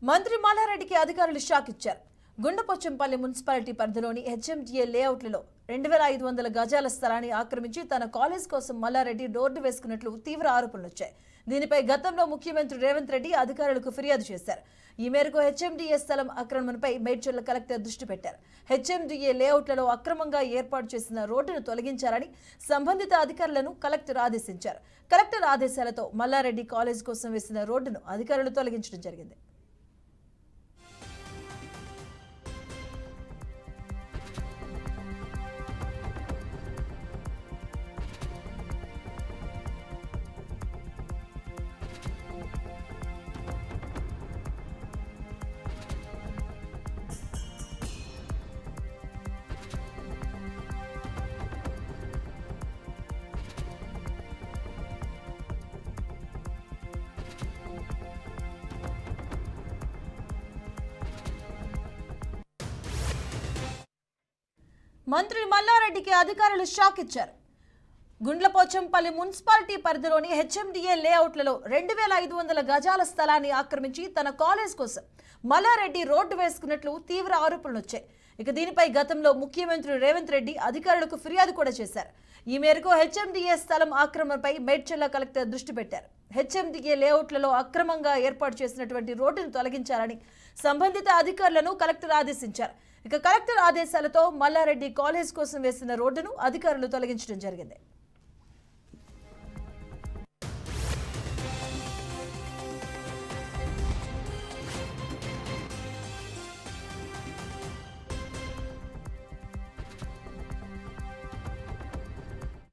మంత్రి మల్లారెడ్డికి అధికారులు షాక్ ఇచ్చారు. గుండపోచంపల్లి మున్సిపాలిటీ పరిధిలోని హెచ్ఎండిఏ లేఅవుట్లలో 2500 గజాల స్థలాన్ని ఆక్రమించి తన కాలేజ్ కోసం మల్లారెడ్డి రోడ్డు వేసుకున్నట్లు తీవ్ర ఆరోపణలు వచ్చాయి. దీనిపై గతంలో ముఖ్యమంత్రి రేవంత్ రెడ్డి అధికారులకు ఫిర్యాదు చేశారు. ఈ మేరకు హెచ్ఎండిఏ స్థలం ఆక్రమణపై మేడ్చల్ కలెక్టర్ దృష్టి పెట్టారు. హెచ్ఎండిఏ లేఅవుట్లలో అక్రమంగా ఏర్పాటు చేసిన రోడ్డును తొలగించాలని సంబంధిత అధికారులను కలెక్టర్ ఆదేశించారు. కలెక్టర్ ఆదేశాలతో మల్లారెడ్డి కాలేజ్ కోసం వేసిన రోడ్డును అధికారులు తొలగించడం జరిగింది. మంత్రి మల్లారెడ్డికి అధికారులు షాక్ ఇచ్చారు. గుండ్లపోచంపల్లి మున్సిపాలిటీ పరిధిలోని హెచ్ఎండిఏ లేఅవుట్లలో 2500 గజాల స్థలాన్ని ఆక్రమించి తన కాలేజ్ కోసం మల్లారెడ్డి రోడ్డు వేసుకున్నట్లు తీవ్ర ఆరోపణలు వచ్చాయి. దీనిపై గతంలో ముఖ్యమంత్రి రేవంత్ రెడ్డి అధికారులకు ఫిర్యాదు కూడా చేశారు. ఈ మేరకు హెచ్ఎండిఏ స్థలం ఆక్రమణపై మేడ్చల్ కలెక్టర్ దృష్టి పెట్టారు. హెచ్ఎండిఏ లేఅవుట్లలో అక్రమంగా ఏర్పాటు చేసినటువంటి రోడ్డును తొలగించాలని సంబంధిత అధికారులను కలెక్టర్ ఆదేశించారు. కలెక్టర్ ఆదేశాలతో మల్లారెడ్డి కాలేజ్ కోసం వేసిన రోడ్డును అధికారులు తొలగించడం జరిగింది.